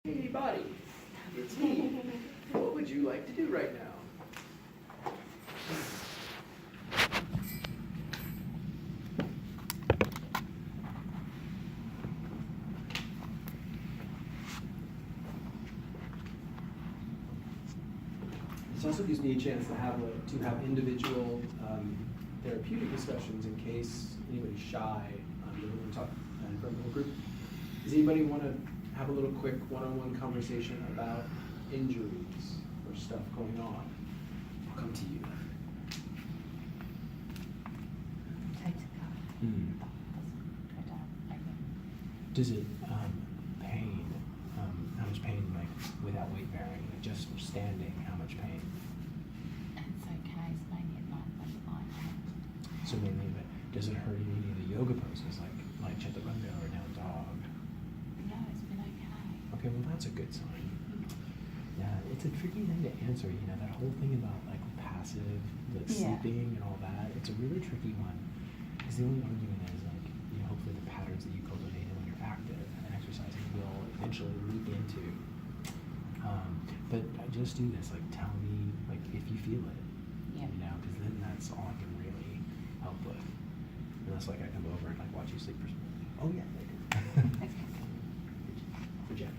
Hey buddy, it's me. What would you like to do right now? This also gives me a chance to have individual therapeutic discussions in case anybody's shy. Doesn't want to talk in front of the group. Does anybody want to have a little quick one-on-one conversation about injuries or stuff going on? I'll come to you. Does it pain? How much pain, like without weight bearing, like just standing? How much pain? It's okay. It's mainly at night when the light out. So mainly, but does it hurt in any of the yoga poses, like chaturanga or down dog? No, it's been okay. Okay, well that's a good sign. Yeah, it's a tricky thing to answer. You know, that whole thing about like passive, like sleeping and all that. It's a really tricky one. Because the only argument is like, you know, hopefully the patterns that you cultivate when you're active and exercising will eventually leak into. But just do this. Like, tell me, like, if you feel it. Yeah. You know, because then that's all I can really help with. Unless like I come over and like watch you sleep for some. Oh yeah. For Jeff.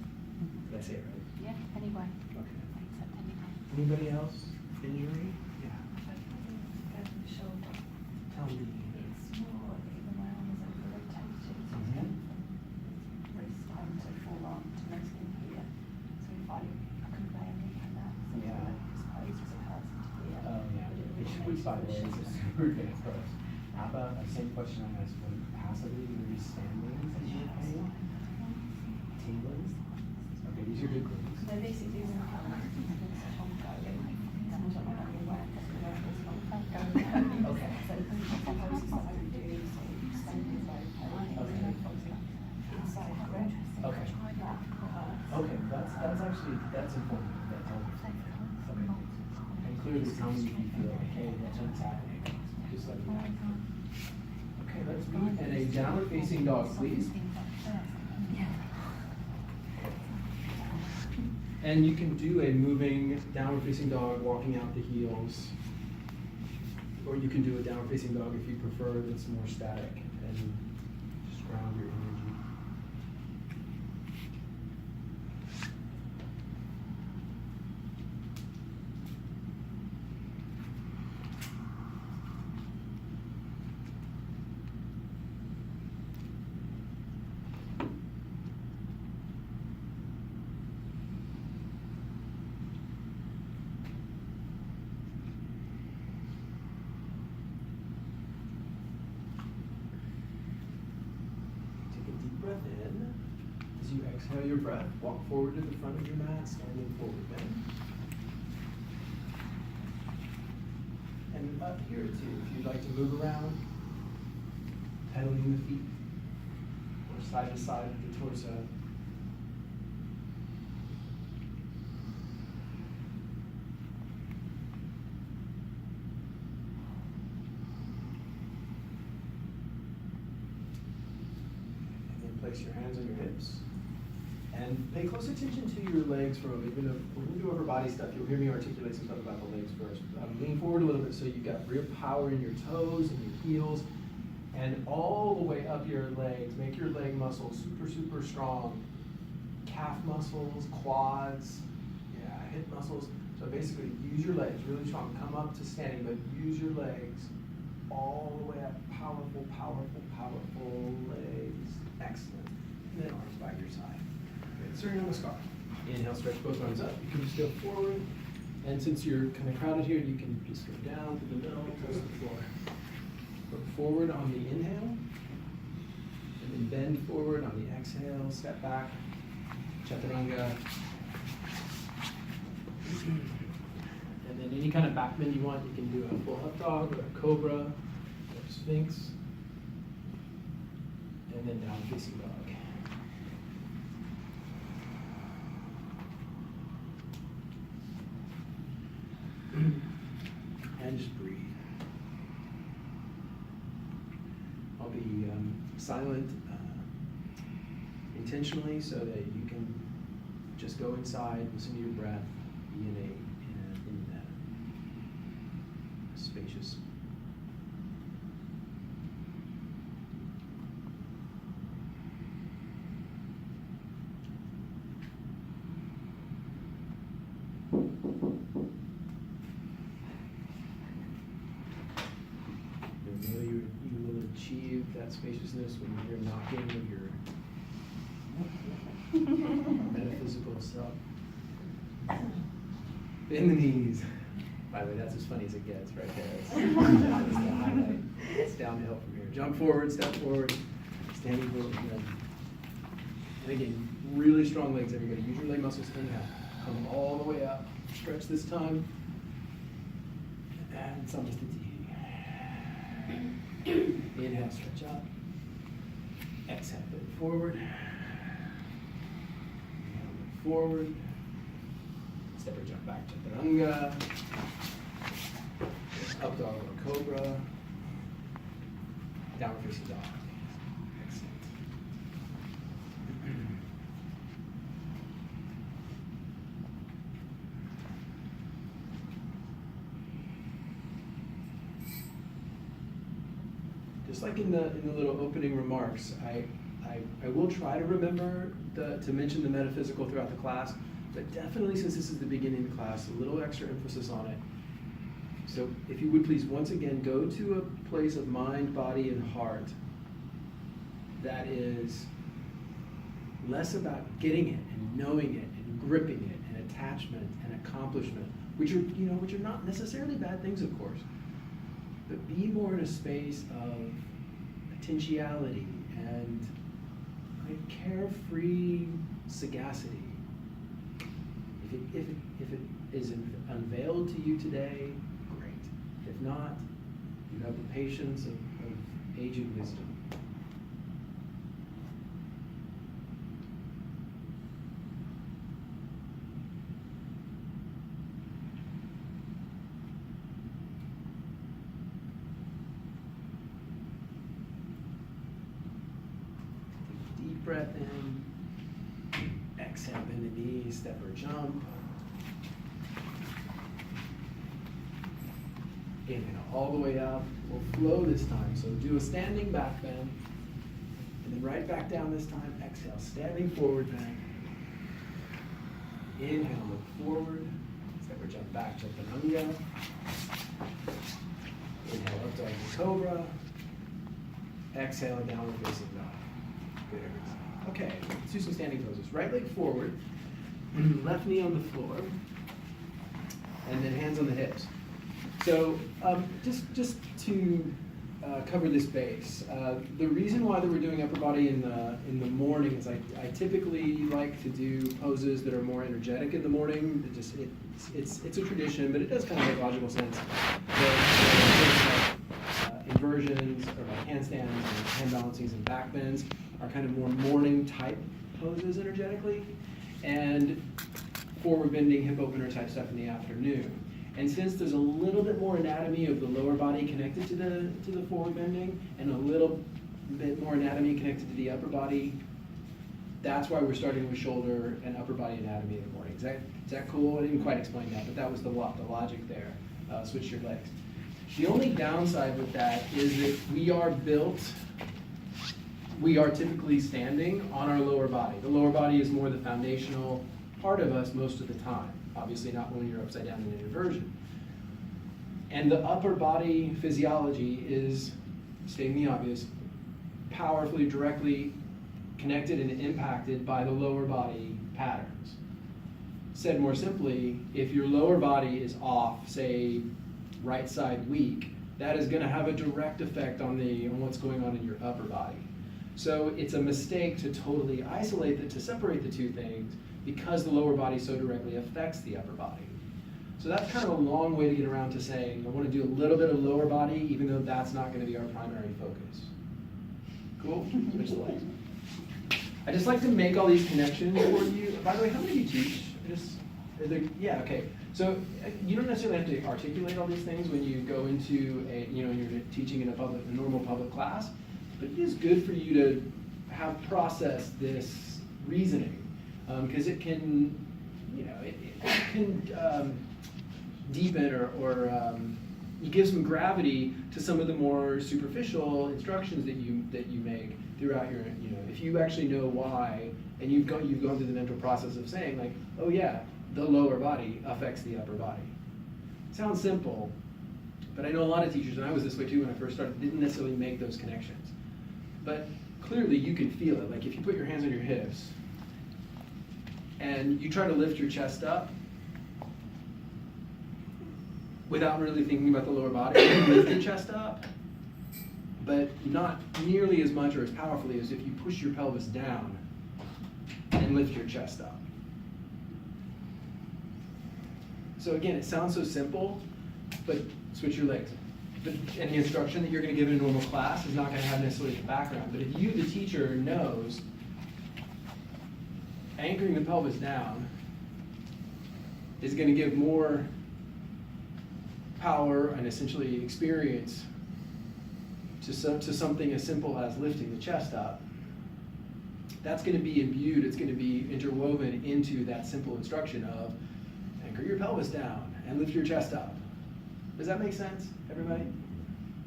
Did I say it right? Yeah, anyway. Okay. Except anyway. Anybody else? Injury? Yeah. Shoulder. Tell me. It's more even my arm is over rotated, so it's going from wrist down to forearm to most in here. So if I couldn't lay a knee like that, so Yeah. I just pose as a person to here. Oh yeah. It should be sideways. It's super advanced for us. How about the same question I asked when passively were you standing and you were pain? Tingling? Okay, these are good clues. So basically when I'm ongoing, I'm not aware of the levels ongoing. Okay. So the poses that I would do, so standing by inside the red. Okay. Okay, that's important. That tells me something. Okay. And clearly tell me if you feel like, hey, that's what's happening. Just let me know. Okay, let's meet in a downward facing dog, please. And you can do a moving downward facing dog, walking out the heels. Or you can do a downward facing dog if you prefer that's more static and just ground your energy. Take a deep breath in. As you exhale your breath, walk forward to the front of your mat, standing forward bend. And up here too, if you'd like to move around, pedaling the feet, or side to side with the torso. Place your hands on your hips and pay close attention to your legs for a moment. Even though we're going to do upper body stuff, you'll hear me articulate some stuff about the legs first. Lean forward a little bit so you've got real power in your toes and your heels and all the way up your legs. Make your leg muscles super, super strong. Calf muscles, quads, hip muscles. So basically use your legs really strong. Come up to standing, but use your legs all the way up. Powerful, powerful, powerful legs. Excellent. And then arms by your side. Good. Surya Namaskar. Inhale, stretch both arms up. You can just go forward. And since you're kind of crowded here, you can just go down to the middle, touch the floor. Look forward on the inhale. And then bend forward on the exhale. Step back. Chaturanga. And then any kind of back bend you want, you can do a full up dog or a cobra or sphinx. And then down facing dog. And just breathe. I'll be silent intentionally so that you can just go inside, listen to your breath, be in that spacious. You know you will achieve that spaciousness when you hear knocking of your metaphysical self. Bend the knees. By the way, that's as funny as it gets right there. That's the highlight. It's downhill from here. Jump forward, step forward, standing forward. And again, really strong legs, everybody. Use your leg muscles. Inhale. Come all the way up. Stretch this time. And Samastiti. Inhale, stretch up. Exhale, bend forward. Inhale, look forward. Step or jump back to Chaturanga. Up dog or cobra. Downward facing dog. Excellent. Just like in the little opening remarks, I will try to remember to mention the metaphysical throughout the class, but definitely since this is the beginning of the class, a little extra emphasis on it. So if you would please, once again, go to a place of mind, body, and heart that is less about getting it and knowing it and gripping it and attachment and accomplishment, which are not necessarily bad things, of course, but be more in a space of potentiality and carefree sagacity. If it is unveiled to you today, great. If not, you have the patience of aged wisdom. Take a deep breath in. Exhale, bend the knees, step or jump. Inhale all the way up. We'll flow this time. So do a standing back bend. And then right back down this time. Exhale, standing forward bend. Inhale, look forward. Step or jump back to Chaturanga. Inhale, up dog and cobra. Exhale, downward facing dog. Good. Okay, let's do some standing poses. Right leg forward, left knee on the floor, and then hands on the hips. So just to cover this base, the reason why that we're doing upper body in the morning is I typically like to do poses that are more energetic in the morning. It's a tradition, but it does kind of make logical sense. Inversions or like handstands and hand balancings and back bends are kind of more morning type poses energetically, and forward bending hip opener type stuff in the afternoon. And since there's a little bit more anatomy of the lower body connected to the forward bending and a little bit more anatomy connected to the upper body, that's why we're starting with shoulder and upper body anatomy in the morning. Is that cool? I didn't quite explain that, but that was the logic there. Switch your legs. The only downside with that is that we are typically standing on our lower body. The lower body is more the foundational part of us most of the time. Obviously not when you're upside down in an inversion. And the upper body physiology is, stating the obvious, powerfully, directly connected and impacted by the lower body patterns. Said more simply, if your lower body is off, say, right side weak, that is going to have a direct effect on what's going on in your upper body. So it's a mistake to totally isolate to separate the two things because the lower body so directly affects the upper body. So that's kind of a long way to get around to saying I want to do a little bit of lower body even though that's not going to be our primary focus. Cool? Switch the legs. I just like to make all these connections for you. By the way, how many do you teach? Yeah, okay. So you don't necessarily have to articulate all these things when you go into you're teaching in a normal public class, but it is good for you to have processed this reasoning. because it can, it can deepen or you give some gravity to some of the more superficial instructions that you make throughout your, if you actually know why, and you've gone through the mental process of saying like, oh yeah, the lower body affects the upper body. Sounds simple, but I know a lot of teachers, and I was this way too when I first started, didn't necessarily make those connections. But clearly you can feel it. Like if you put your hands on your hips and you try to lift your chest up without really thinking about the lower body, you can lift your chest up, but not nearly as much or as powerfully as if you push your pelvis down and lift your chest up. So again, it sounds so simple, but switch your legs. And the instruction that you're going to give in a normal class is not going to have necessarily the background. But if you, the teacher, knows anchoring the pelvis down is going to give more power and essentially experience to something as simple as lifting the chest up, that's going to be imbued, it's going to be interwoven into that simple instruction of anchor your pelvis down and lift your chest up. Does that make sense, everybody?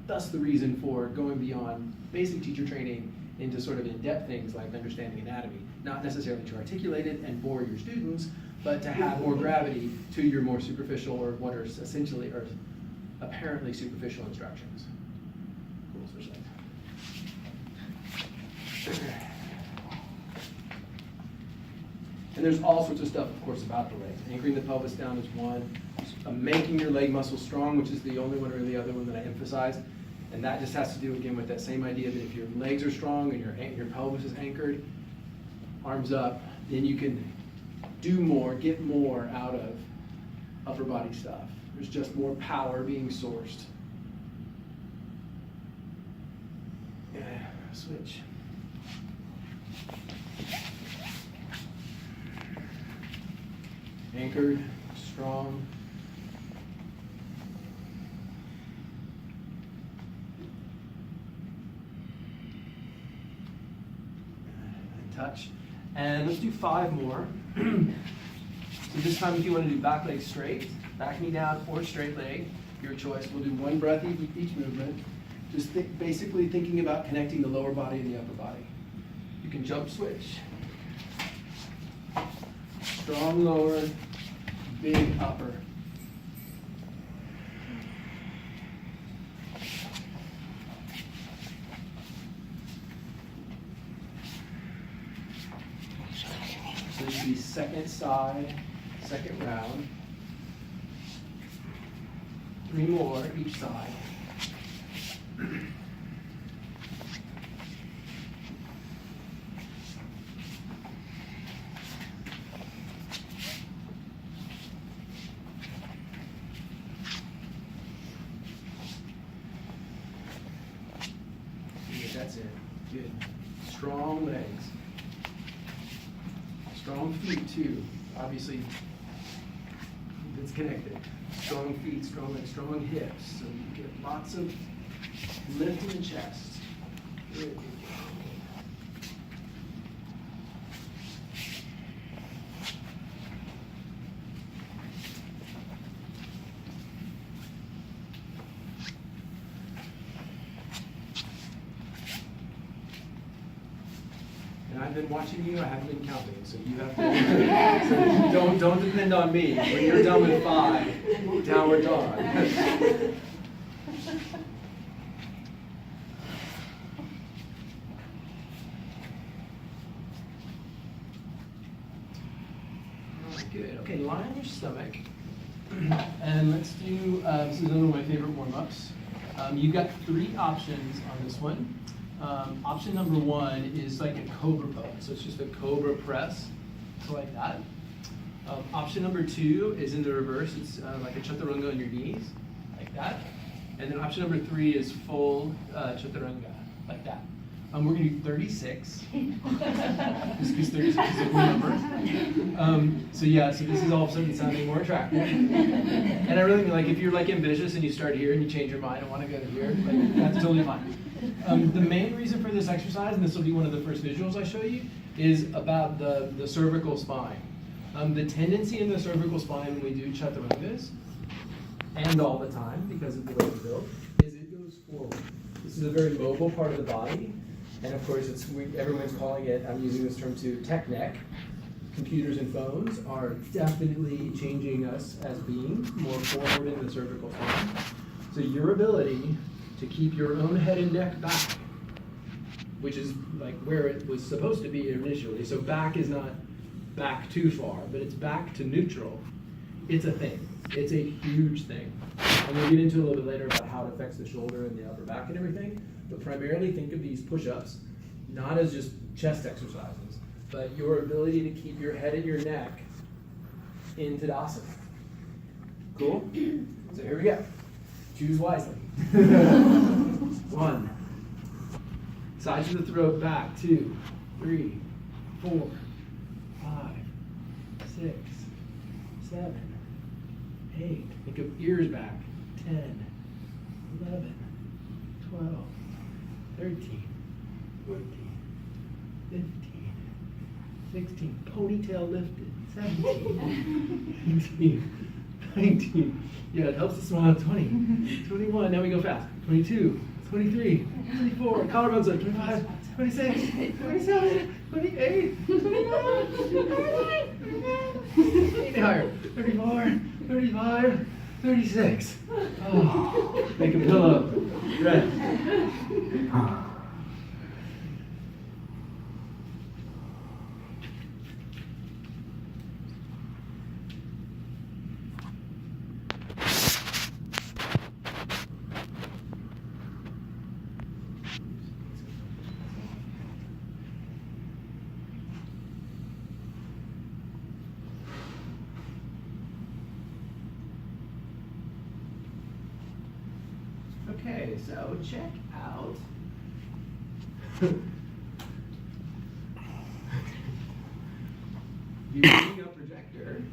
Thus the reason for going beyond basic teacher training into sort of in-depth things like understanding anatomy. Not necessarily to articulate it and bore your students, but to have more gravity to your more superficial or what are essentially or apparently superficial instructions. Cool, switch legs. And there's all sorts of stuff, of course, about the legs. Anchoring the pelvis down is one. Making your leg muscles strong, which is the only one or the other one that I emphasized. And that just has to do, again, with that same idea that if your legs are strong and your pelvis is anchored, arms up, then you can do more, get more out of upper body stuff. There's just more power being sourced. Yeah, switch. Anchored, strong. And touch. And let's do 5 more. So this time if you want to do back leg straight, back knee down or straight leg, your choice. We'll do 1 breath each movement. Just basically thinking about connecting the lower body and the upper body. You can jump switch. Strong lower, big upper. So this should be second side, second round. 3 more each side. That's it. Good. Strong legs. Strong feet too. Obviously, it's connected. Strong feet, strong legs, strong hips. So you get lots of lift in the chest. Good. And I've been watching you, I haven't been counting, so you have to, so don't depend on me. When you're done with 5, downward dog. Good, okay, lie on your stomach. And let's do, this is one of my favorite warm-ups. You've got 3 options on this one. Option number 1 is like a cobra pose, so it's just a cobra press, so like that. Option number 2 is in the reverse, it's like a chaturanga on your knees, like that. And then option number 3 is full chaturanga, like that. We're gonna do 36. Just because 36 is a cool number. So yeah, so this is all of a sudden sounding more attractive. And I really mean, like, if you're like ambitious and you start here and you change your mind and want to go to here, like, that's totally fine. The main reason for this exercise, and this will be one of the first visuals I show you, is about the cervical spine. The tendency in the cervical spine when we do chaturangas, and all the time because of the way it's built, is it goes forward. This is a very mobile part of the body. And of course, everyone's calling it, I'm using this term too, tech neck. Computers and phones are definitely changing us as being more forward in the cervical spine. So your ability to keep your own head and neck back, which is like where it was supposed to be initially. So back is not back too far, but it's back to neutral. It's a thing. It's a huge thing. And we'll get into a little bit later about how it affects the shoulder and the upper back and everything. But primarily think of these push-ups not as just chest exercises, but your ability to keep your head and your neck in Tadasana. Cool? So here we go. Choose wisely. 1. Sides of the throat back. 2, 3, 4, 5, 6, 7, 8. Think of ears back. 10, 11, 12, 13, 14, 15, 16. Ponytail lifted. 17, 18, 19. Yeah, it helps to smile. 20, 21. Now we go fast. 22, 23, 24. Collarbones up. 25, 26, 27, 28, 29, 30. Ain't higher. 34, 35, 36. Oh, make a pillow. Rest. Okay, so check out. Using a projector.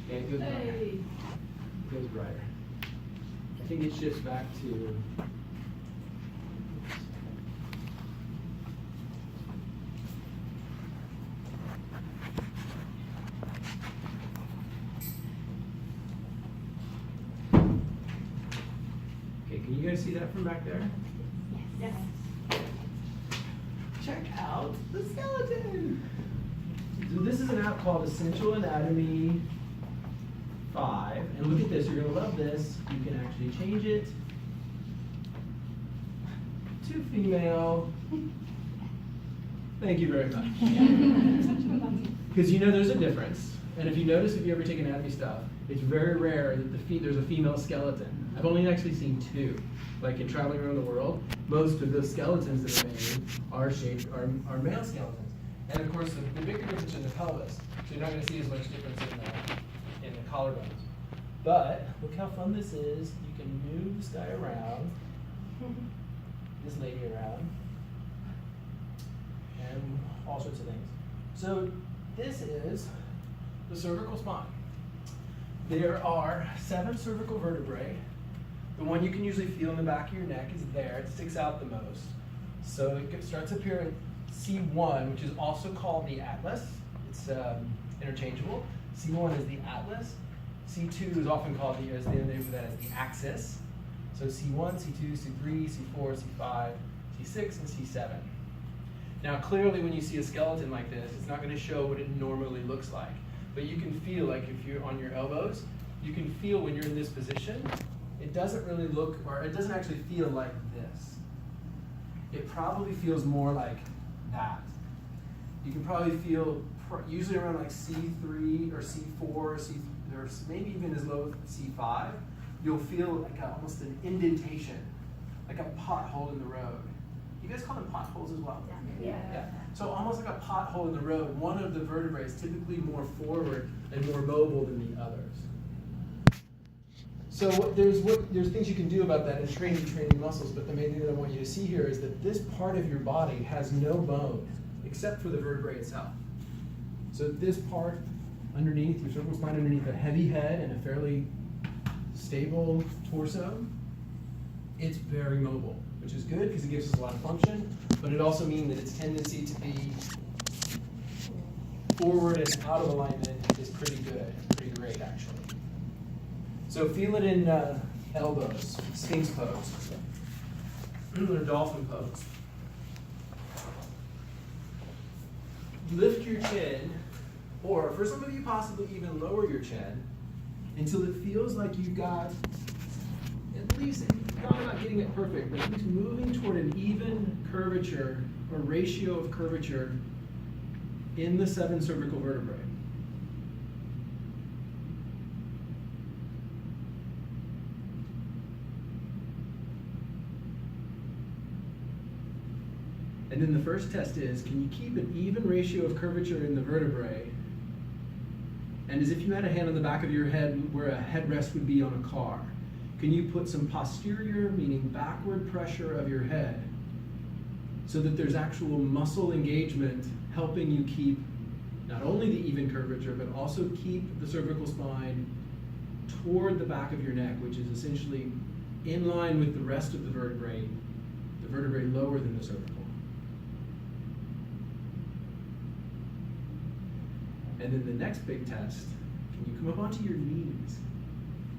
Yeah, it goes brighter. It goes brighter. I think it shifts back to. Can you guys see that from back there? Yes. Check out the skeleton. So this is an app called Essential Anatomy 5. And look at this, you're gonna love this. You can actually change it to female. Thank you very much. Because you know there's a difference. And if you notice, if you ever take anatomy stuff, it's very rare that there's a female skeleton. I've only actually seen 2. Like in traveling around the world, most of the skeletons that are made are shaped are male skeletons. And of course, the bigger difference in the pelvis. So you're not going to see as much difference in the collarbones. But look how fun this is. You can move this guy around, this lady around, and all sorts of things. So this is the cervical spine. There are 7 cervical vertebrae. The one you can usually feel in the back of your neck is there. It sticks out the most. So it starts up here at C1, which is also called the atlas. It's interchangeable. C1 is the atlas. C2 is often called as the name for that as the axis. So C1, C2, C3, C4, C5, C6, and C7. Now clearly when you see a skeleton like this, it's not going to show what it normally looks like. But you can feel, like if you're on your elbows, you can feel when you're in this position, it doesn't really look, or it doesn't actually feel like this. It probably feels more like that. You can probably feel, usually around like C3 or C4 or maybe even as low as C5, you'll feel like almost an indentation, like a pothole in the road. You guys call them potholes as well? Yeah. So almost like a pothole in the road, one of the vertebrae is typically more forward and more mobile than the others. So there's things you can do about that in training muscles, but the main thing that I want you to see here is that this part of your body has no bone except for the vertebrae itself. So this part underneath, your cervical spine underneath a heavy head and a fairly stable torso, it's very mobile, which is good because it gives us a lot of function, but it also means that its tendency to be forward and out of alignment is pretty good, pretty great actually. So feel it in elbows, Sphinx pose, or dolphin pose. Lift your chin, or for some of you possibly even lower your chin until it feels like you've got at least, probably not getting it perfect, but at least moving toward an even curvature or ratio of curvature in the 7 cervical vertebrae. And then the first test is, can you keep an even ratio of curvature in the vertebrae? And as if you had a hand on the back of your head where a headrest would be on a car, can you put some posterior, meaning backward pressure of your head so that there's actual muscle engagement helping you keep not only the even curvature, but also keep the cervical spine toward the back of your neck, which is essentially in line with the rest of the vertebrae lower than the cervical. And then the next big test, can you come up onto your knees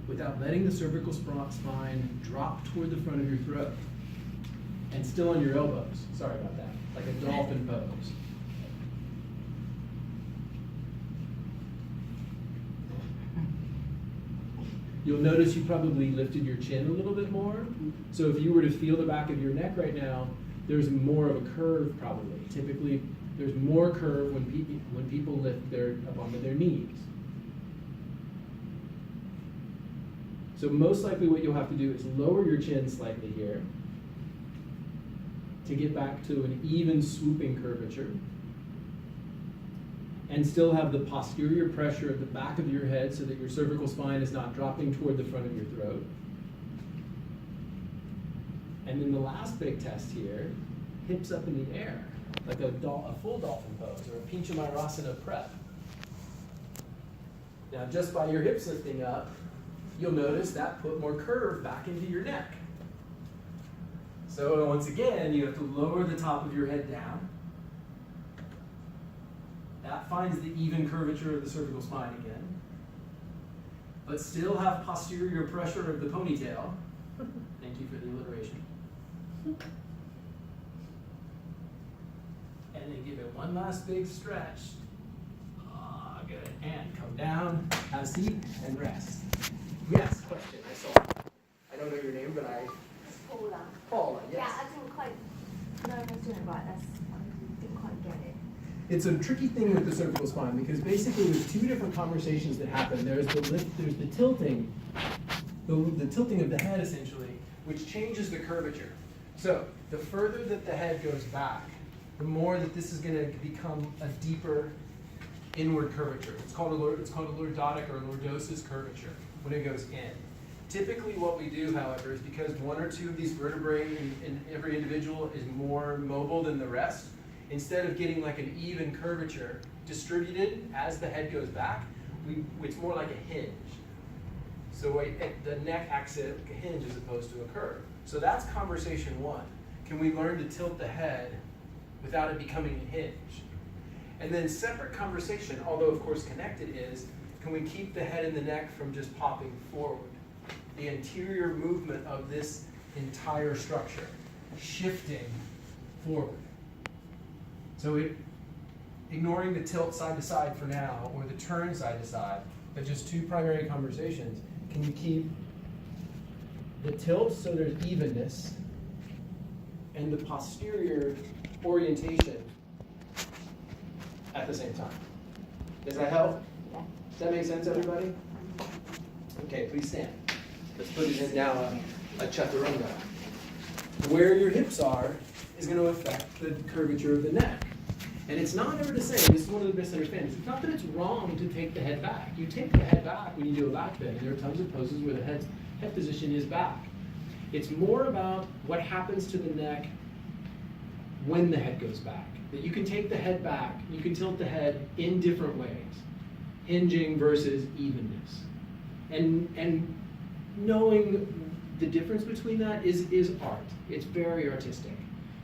without letting the cervical spine drop toward the front of your throat and still on your elbows? Sorry about that, like a dolphin pose. You'll notice you probably lifted your chin a little bit more. So if you were to feel the back of your neck right now, there's more of a curve probably. Typically, there's more curve when people lift up onto their knees. So most likely what you'll have to do is lower your chin slightly here to get back to an even swooping curvature and still have the posterior pressure at the back of your head so that your cervical spine is not dropping toward the front of your throat. And then the last big test here, hips up in the air, like a full dolphin pose or a Pincha Mayurasana prep. Now just by your hips lifting up, you'll notice that put more curve back into your neck. So once again, you have to lower the top of your head down. That finds the even curvature of the cervical spine again, but still have posterior pressure of the ponytail. Thank you for the alliteration. And then give it one last big stretch. Ah, good. And come down, have a seat, and rest. Yes, question. I saw. I don't know your name, but Paula. Paula, yes. Yeah, I didn't quite know if I was doing it right. I didn't quite get it. It's a tricky thing with the cervical spine because basically there's 2 different conversations that happen. There's the lift, there's the tilting, the tilting of the head essentially, which changes the curvature. So the further that the head goes back, the more that this is going to become a deeper inward curvature. It's called a lordotic or lordosis curvature when it goes in. Typically what we do, however, is because 1 or 2 of these vertebrae in every individual is more mobile than the rest, instead of getting like an even curvature distributed as the head goes back, it's more like a hinge. So the neck acts like a hinge as opposed to a curve. So that's conversation 1. Can we learn to tilt the head without it becoming a hinge? And then separate conversation, although of course connected, is can we keep the head and the neck from just popping forward? The interior movement of this entire structure, shifting forward. So ignoring the tilt side to side for now, or the turn side to side, but just 2 primary conversations, can you keep the tilt so there's evenness and the posterior orientation at the same time? Does that help? Yeah. Does that make sense, everybody? Okay, please stand. Let's put it in now a chaturanga. Where your hips are is going to affect the curvature of the neck. And it's not ever the same. This is one of the misunderstandings. It's not that it's wrong to take the head back. You take the head back when you do a back bend. There are tons of poses where the head's head position is back. It's more about what happens to the neck when the head goes back. That you can take the head back, you can tilt the head in different ways. Hinging versus evenness. And knowing the difference between that is art. It's very artistic.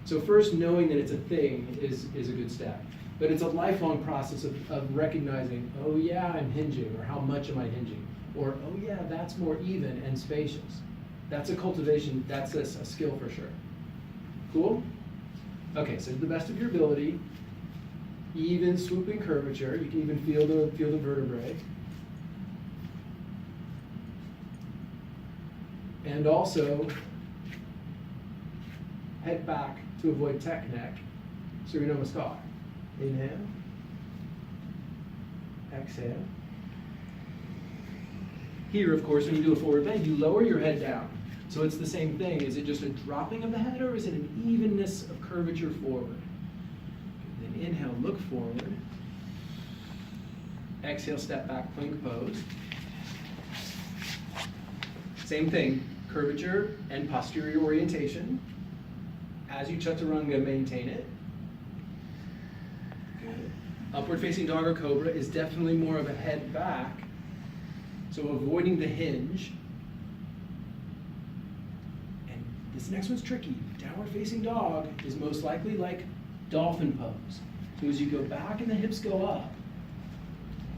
So first, knowing that it's a thing is a good step. But it's a lifelong process of recognizing, oh yeah, I'm hinging, or how much am I hinging? Or, oh yeah, that's more even and spacious. That's a cultivation, that's a skill for sure. Cool? Okay, so to the best of your ability, even swooping curvature, you can even feel the vertebrae. And also, head back to avoid tech neck, Surya Namaskar. Inhale. Exhale. Here, of course, when you do a forward bend, you lower your head down. So it's the same thing. Is it just a dropping of the head, or is it an evenness of curvature forward? Then inhale, look forward. Exhale, step back, plank pose. Same thing, curvature and posterior orientation. As you chaturanga, maintain it. Good. Upward facing dog or cobra is definitely more of a head back. So avoiding the hinge. And this next one's tricky. Downward facing dog is most likely like dolphin pose. So as you go back and the hips go up,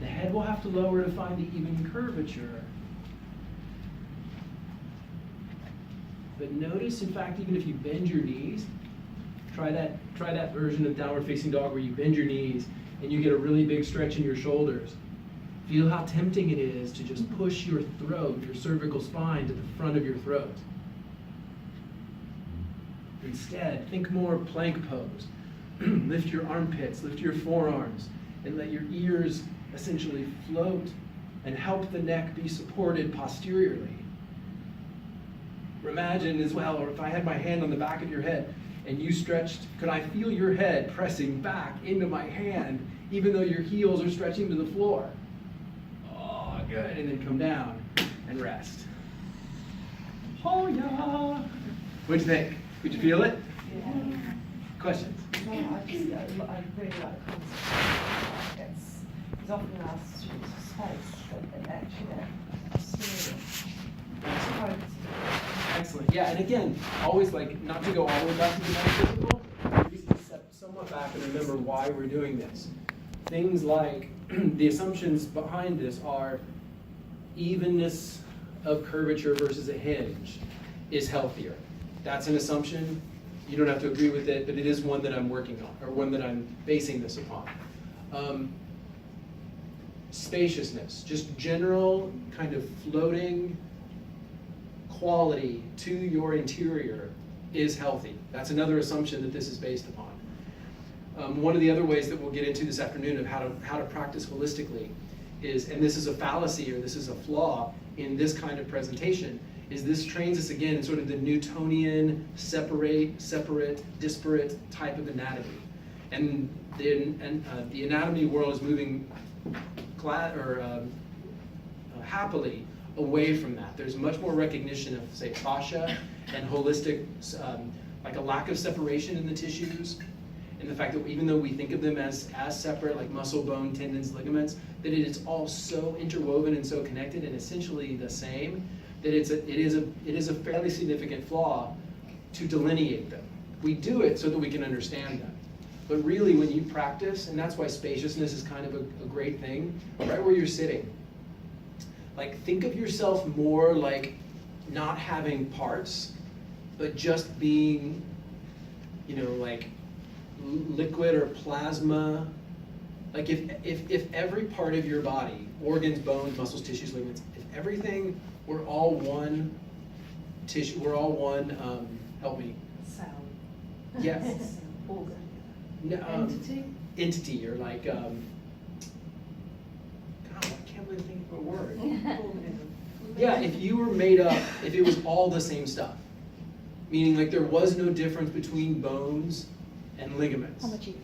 the head will have to lower to find the even curvature. But notice, in fact, even if you bend your knees, try that version of downward facing dog where you bend your knees and you get a really big stretch in your shoulders. Feel how tempting it is to just push your throat, your cervical spine, to the front of your throat. Instead, think more plank pose. Lift your armpits, lift your forearms, and let your ears essentially float and help the neck be supported posteriorly. Imagine as well, or if I had my hand on the back of your head and you stretched, could I feel your head pressing back into my hand even though your heels are stretching to the floor? Oh, good. And then come down and rest. Oh, yeah. What'd you think? Could you feel it? Yeah. Questions? No, I really like the concept. Because often our students are space, but actually they're serious. Excellent. Yeah, and again, always like not to go all the way back to the metaphysical, just to step somewhat back and remember why we're doing this. Things like the assumptions behind this are evenness of curvature versus a hinge is healthier. That's an assumption. You don't have to agree with it, but it is one that I'm working on, or one that I'm basing this upon. Spaciousness, just general kind of floating quality to your interior is healthy. That's another assumption that this is based upon. One of the other ways that we'll get into this afternoon of how to practice holistically is, and this is a fallacy or this is a flaw in this kind of presentation, is this trains us again in sort of the Newtonian separate, disparate type of anatomy. And the anatomy world is moving happily away from that. There's much more recognition of, say, fascia and holistic, like a lack of separation in the tissues, and the fact that even though we think of them as separate, like muscle, bone, tendons, ligaments, that it is all so interwoven and so connected and essentially the same, that it is a fairly significant flaw to delineate them. We do it so that we can understand them. But really, when you practice, and that's why spaciousness is kind of a great thing, right where you're sitting. Like, think of yourself more like not having parts, but just being, like liquid or plasma. Like if every part of your body, organs, bones, muscles, tissues, ligaments, if everything were all one tissue, we're all one, help me. Cell. Yes. Organ. No, Entity? Entity, or like, God, I can't really think of a word. Yeah, if you were made up, if it was all the same stuff, meaning like there was no difference between bones and ligaments. Homogeneous.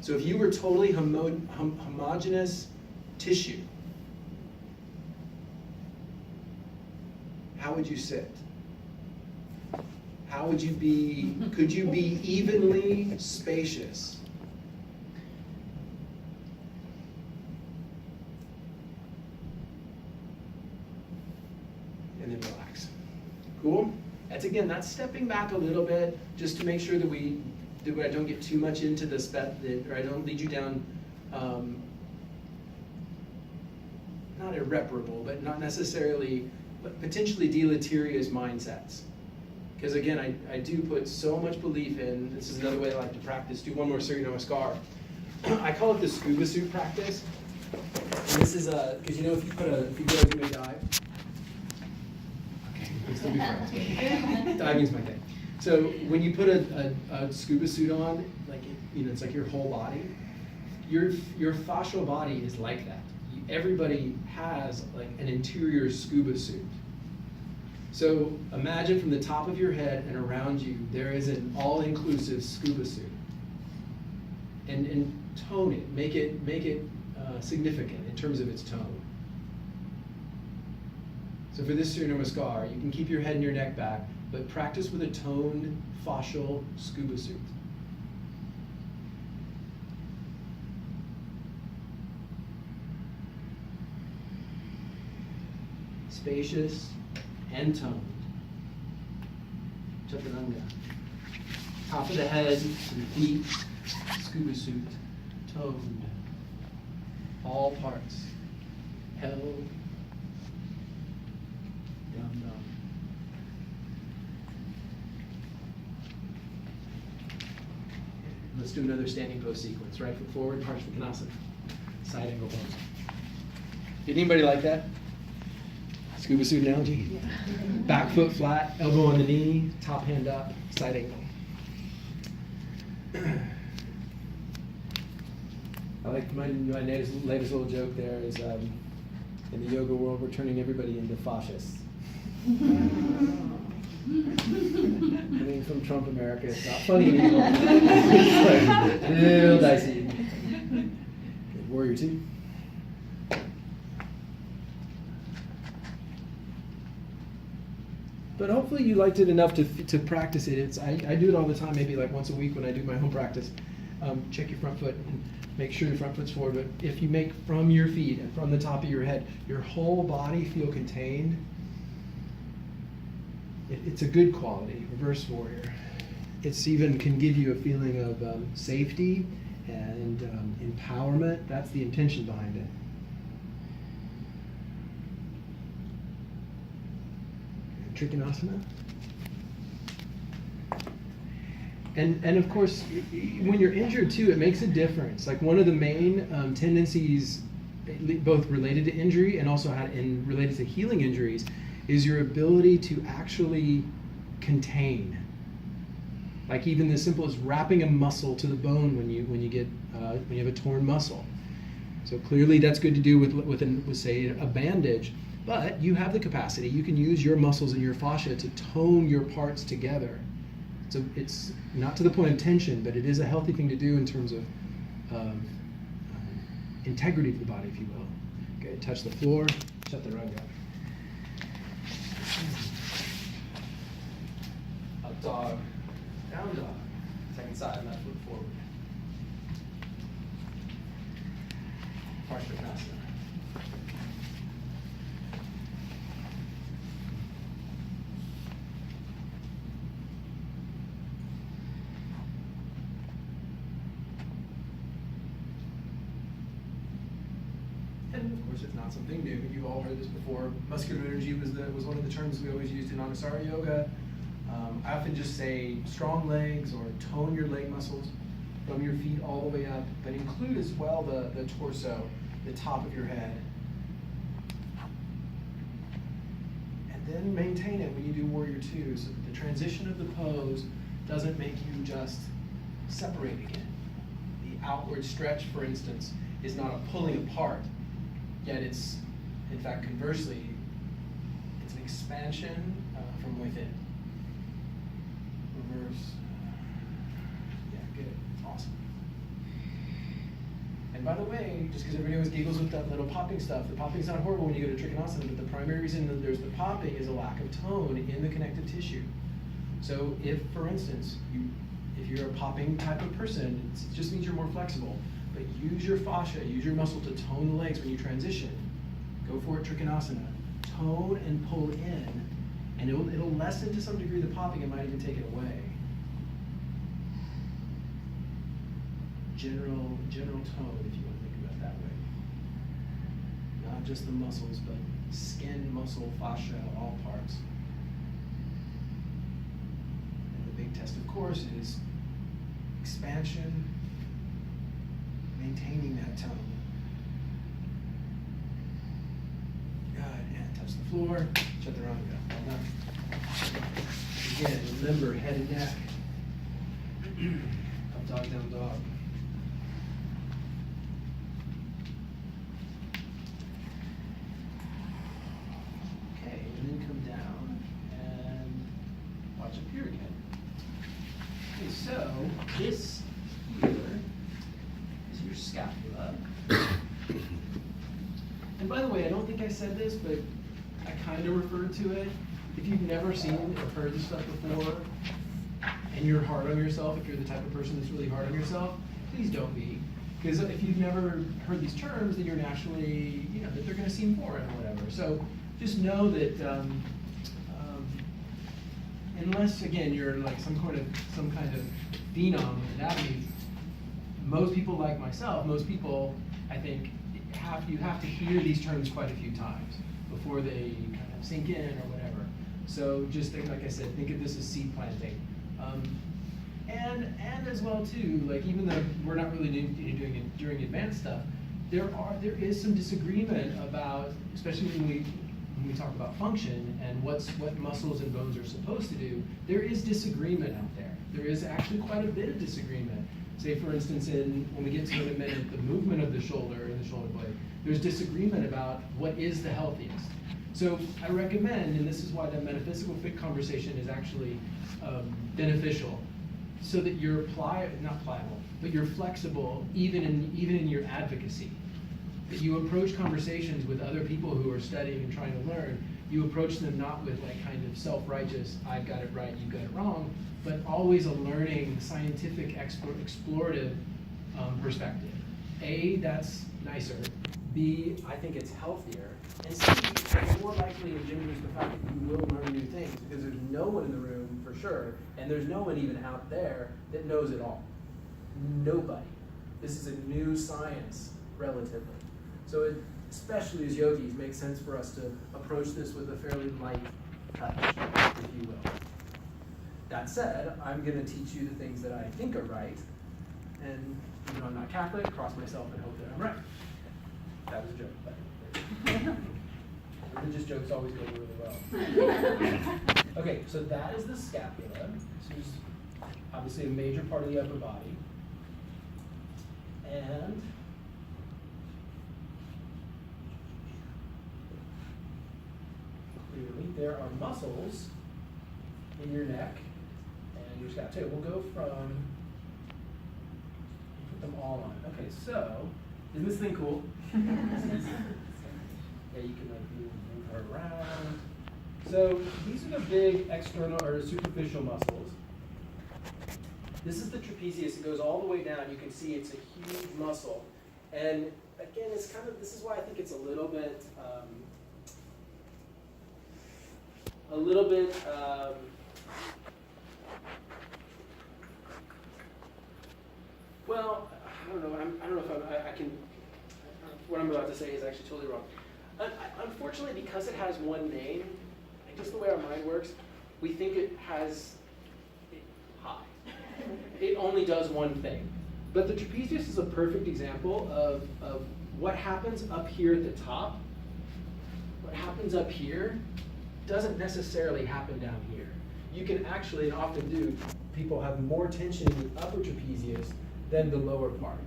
So if you were totally homogeneous tissue, how would you sit? How would you be, could you be evenly spacious? And then relax. Cool? That's stepping back a little bit just to make sure that I don't get too much into the or I don't lead you down, not irreparable, but not necessarily, but potentially deleterious mindsets. Because again, I do put so much belief in, this is another way I like to practice, do one more Surya Namaskar. I call it the scuba suit practice. And this is because if you go into a dive, okay, still be friends. Diving's my thing. So when you put a scuba suit on, it's like your whole body. Your fascial body is like that. Everybody has like an interior scuba suit. So imagine from the top of your head and around you, there is an all-inclusive scuba suit. And tone it, make it significant in terms of its tone. So for this Surya Namaskar, you can keep your head and your neck back, but practice with a toned fascial scuba suit. Spacious and toned. Chaturanga. Top of the head to the feet, scuba suit, toned. All parts held. Down, down. Let's do another standing pose sequence. Right foot forward, Parshvanathanasana. Side angle pose. Did anybody like that? Scuba suit analogy? Yeah. Back foot flat, elbow on the knee, top hand up, side angle. I like my latest little joke there is in the yoga world, we're turning everybody into fascists. I mean, from Trump America, it's not funny anymore. It's like real dicey. Okay, warrior two. But hopefully you liked it enough to practice it. I do it all the time, maybe like once a week when I do my home practice. Check your front foot and make sure your front foot's forward. But if you make from your feet and from the top of your head, your whole body feel contained, it's a good quality, reverse warrior. It's even can give you a feeling of safety and empowerment. That's the intention behind it. Trikonasana. And of course, when you're injured too, it makes a difference. Like one of the main tendencies, both related to injury and also related to healing injuries, is your ability to actually contain. Like even the simple as wrapping a muscle to the bone when you have a torn muscle. So clearly that's good to do with say a bandage. But you have the capacity, you can use your muscles and your fascia to tone your parts together. So it's not to the point of tension, but it is a healthy thing to do in terms of integrity of the body, if you will. Okay, touch the floor, chaturanga. Up dog, down dog. Second side, left foot forward. Parshvanathanasana. And of course, it's not something new. You've all heard this before. Muscular energy was one of the terms we always used in Anusara Yoga. I often just say strong legs or tone your leg muscles from your feet all the way up, but include as well the torso, the top of your head. And then maintain it when you do warrior two, so that the transition of the pose doesn't make you just separate again. The outward stretch, for instance, is not a pulling apart. Yet it's, in fact, conversely, it's an expansion from within. Reverse. Yeah, good. Awesome. And And by the way, just because everybody always giggles with that little popping stuff, the popping's not horrible when you go to Trikonasana, but the primary reason that there's the popping is a lack of tone in the connective tissue. So if, for instance, if you're a popping type of person, it just means you're more flexible. But use your fascia, use your muscle to tone the legs when you transition. Go for it, Trikonasana. Tone and pull in, and it'll lessen to some degree the popping. It might even take it away. General tone, if you want to think of it that way. Not just the muscles, but skin, muscle, fascia, all parts. And the big test, of course, is expansion, maintaining that tone. Good, and touch the floor, chaturanga, well done. Again, remember, head and neck. Up dog, down dog. Okay, and then come down and watch up here again. Okay, so this here is your scapula. And by the way, I don't think I said this, but I kind of referred to it. If you've never seen or heard this stuff before, and you're hard on yourself, if you're the type of person that's really hard on yourself, please don't be. Because if you've never heard these terms, then you're naturally, that they're going to seem foreign or whatever. So just know that unless, again, you're like some kind of phenom with anatomy, most people like myself, I think, you have to hear these terms quite a few times before they kind of sink in or whatever. So just like I said, think of this as seed planting. And as well too, like even though we're not really doing it during advanced stuff, there is some disagreement about, especially when we talk about function and what muscles and bones are supposed to do, there is disagreement out there. There is actually quite a bit of disagreement. Say for instance, when we get to in a minute, the movement of the shoulder and the shoulder blade, there's disagreement about what is the healthiest. So I recommend, and this is why the metaphysical fit conversation is actually beneficial, so that you're not pliable, but you're flexible even in your advocacy. That you approach conversations with other people who are studying and trying to learn, you approach them not with like kind of self-righteous, I've got it right, you got it wrong, but always a learning, scientific, explorative perspective. A, that's nicer. B, I think it's healthier. And C, it's more likely engenders the fact that you will learn new things because there's no one in the room for sure, and there's no one even out there that knows it all. Nobody. This is a new science, relatively. So it, especially as yogis, makes sense for us to approach this with a fairly light touch, if you will. That said, I'm going to teach you the things that I think are right, and even though I'm not Catholic, cross myself and hope that I'm right. That was a joke, but religious jokes always go really well. Okay, so that is the scapula. This is obviously a major part of the upper body. And clearly there are muscles in your neck and your scapula. So we'll go from, put them all on. Okay, so, isn't this thing cool? Yeah, you can like move her around. So these are the big external or superficial muscles. This is the trapezius. It goes all the way down. You can see it's a huge muscle. And again, it's kind of, this is why I think it's a little bit, well, I don't know. I don't know if I can, what I'm about to say is actually totally wrong. Unfortunately, because it has one name, just the way our mind works, we think it has high. It only does one thing. But the trapezius is a perfect example of what happens up here at the top. What happens up here doesn't necessarily happen down here. You can actually, and often do, people have more tension in the upper trapezius than the lower part.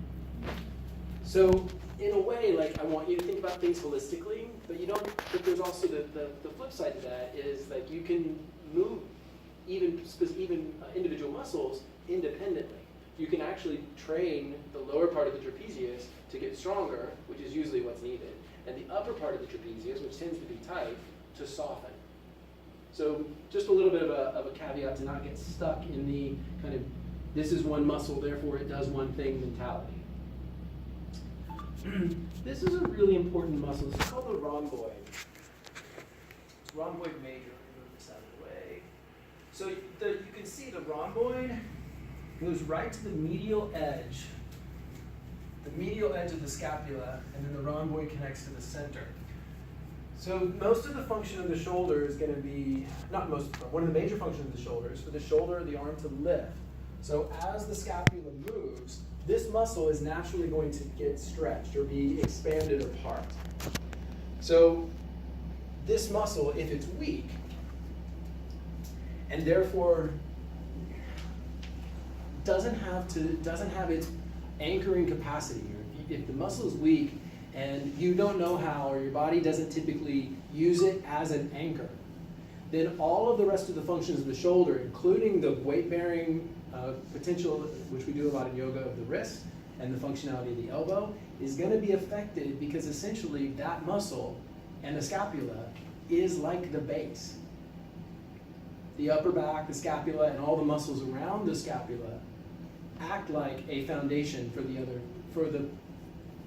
So in a way, like I want you to think about things holistically, but you don't. But there's also the flip side to that is like you can move even individual muscles independently. you can actually train the lower part of the trapezius to get stronger, which is usually what's needed, and the upper part of the trapezius, which tends to be tight, to soften. So just a little bit of a caveat to not get stuck in the kind of, this is one muscle, therefore it does one thing mentality. This is a really important muscle. It's called the rhomboid. Rhomboid major. Let me move this out of the way. So you can see the rhomboid goes right to the medial edge of the scapula, and then the rhomboid connects to the center. So most of the function of the shoulder is going to be, not most, but one of the major functions of the shoulder is for the shoulder or the arm to lift. So as the scapula moves, this muscle is naturally going to get stretched or be expanded apart. So this muscle, if it's weak, and therefore doesn't have its anchoring capacity, or if the muscle is weak and you don't know how, or your body doesn't typically use it as an anchor, then all of the rest of the functions of the shoulder, including the weight-bearing potential, which we do a lot in yoga, of the wrist and the functionality of the elbow, is going to be affected, because essentially that muscle and the scapula is like the base. The upper back, the scapula, and all the muscles around the scapula act like a foundation for the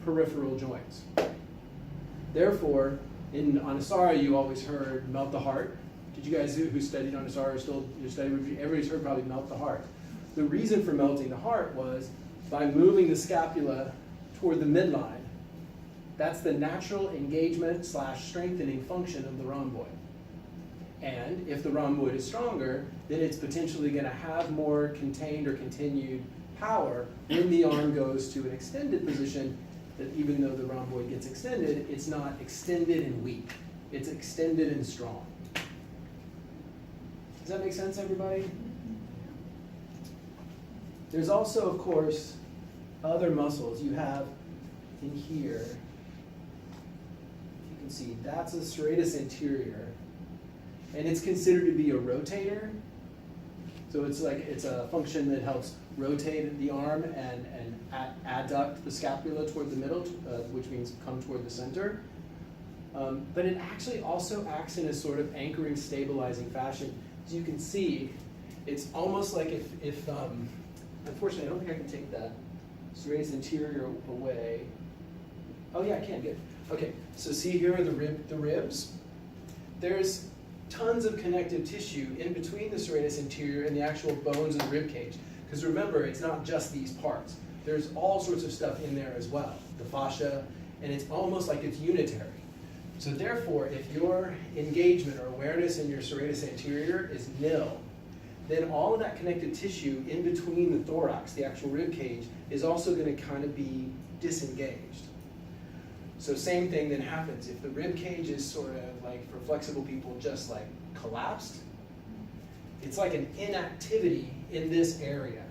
peripheral joints. Therefore, in Anusara, you always heard melt the heart. Did you guys who studied Anusara or still study? Everybody's heard probably melt the heart. The reason for melting the heart was by moving the scapula toward the midline. That's the natural engagement / strengthening function of the rhomboid. And if the rhomboid is stronger, then it's potentially going to have more contained or continued power when the arm goes to an extended position, that even though the rhomboid gets extended, it's not extended and weak. It's extended and strong. Does that make sense, everybody? There's also, of course, other muscles. You have in here, you can see that's a serratus anterior, and it's considered to be a rotator. So it's a function that helps rotate the arm and adduct the scapula toward the middle, which means come toward the center. But it actually also acts in a sort of anchoring, stabilizing fashion. As you can see, it's almost like if unfortunately, I don't think I can take that serratus anterior away. Oh yeah, I can, good. Okay, so see here are the ribs. There's tons of connective tissue in between the serratus anterior and the actual bones of the rib cage. Because remember, it's not just these parts. There's all sorts of stuff in there as well, the fascia, and it's almost like it's unitary. So therefore, if your engagement or awareness in your serratus anterior is nil, then all of that connective tissue in between the thorax, the actual rib cage, is also going to kind of be disengaged. So same thing then happens. If the rib cage is sort of like, for flexible people, just like collapsed, it's like an inactivity in this area.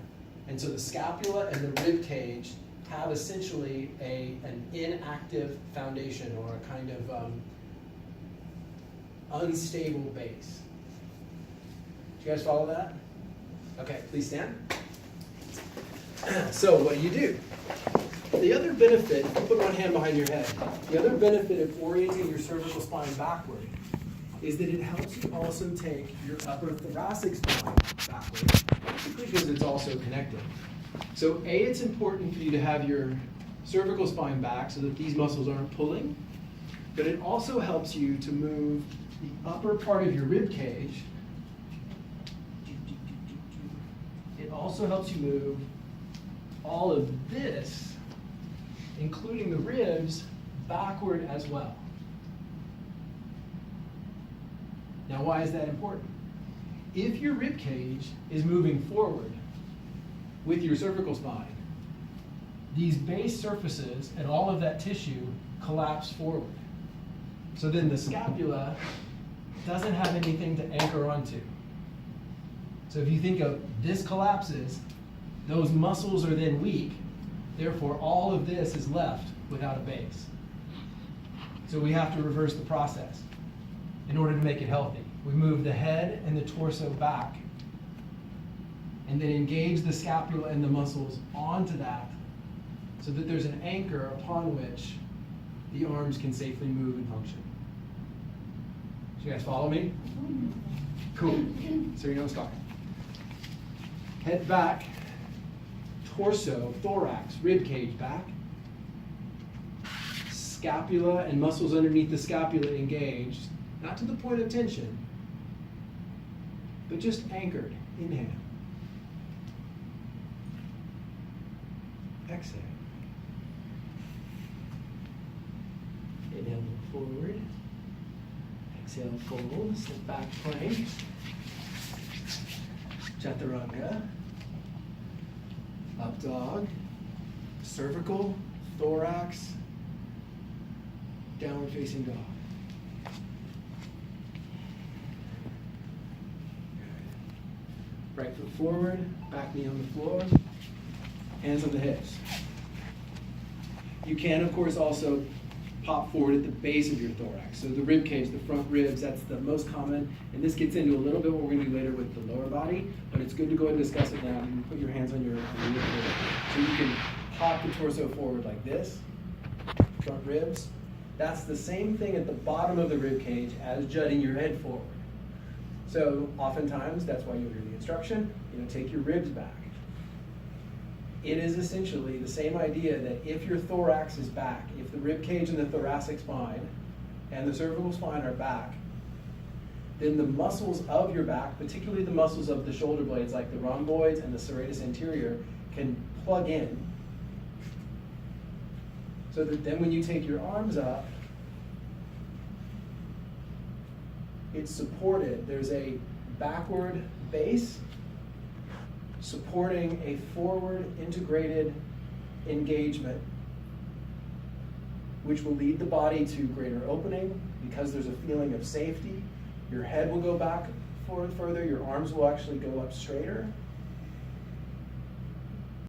And so the scapula and the rib cage have essentially an inactive foundation, or a kind of unstable base. Do you guys follow that? Okay, please stand. So what do? The other benefit, if you put one hand behind your head, the other benefit of orienting your cervical spine backward is that it helps you also take your upper thoracic spine backward, because it's also connected. So A, it's important for you to have your cervical spine back so that these muscles aren't pulling, but it also helps you to move the upper part of your rib cage. It also helps you move all of this, including the ribs, backward as well. Now, why is that important? If your rib cage is moving forward with your cervical spine, these base surfaces and all of that tissue collapse forward. So then the scapula doesn't have anything to anchor onto. So if you think of this collapses, those muscles are then weak, therefore all of this is left without a base. So we have to reverse the process in order to make it healthy. We move the head and the torso back and then engage the scapula and the muscles onto that so that there's an anchor upon which the arms can safely move and function. So you guys follow me? Cool. So you know what's going. Head back, torso, thorax, rib cage back. Scapula and muscles underneath the scapula engaged, not to the point of tension, but just anchored. Inhale. Exhale. Inhale, look forward. Exhale, fold, step back, plank. Chaturanga. Up dog. Cervical, thorax, downward facing dog. Good. Right foot forward, back knee on the floor, hands on the hips. You can, of course, also pop forward at the base of your thorax. So the rib cage, the front ribs, that's the most common. And this gets into a little bit what we're going to do later with the lower body, but it's good to go ahead and discuss it now. You can put your hands on your rib cage. So you can pop the torso forward like this, front ribs. That's the same thing at the bottom of the rib cage as jutting your head forward. So oftentimes, that's why you'll hear the instruction, take your ribs back. It is essentially the same idea that if your thorax is back, if the rib cage and the thoracic spine and the cervical spine are back, then the muscles of your back, particularly the muscles of the shoulder blades like the rhomboids and the serratus anterior, can plug in. So that then when you take your arms up, it's supported. There's a backward base supporting a forward integrated engagement, which will lead the body to greater opening because there's a feeling of safety. Your head will go back forward further, your arms will actually go up straighter,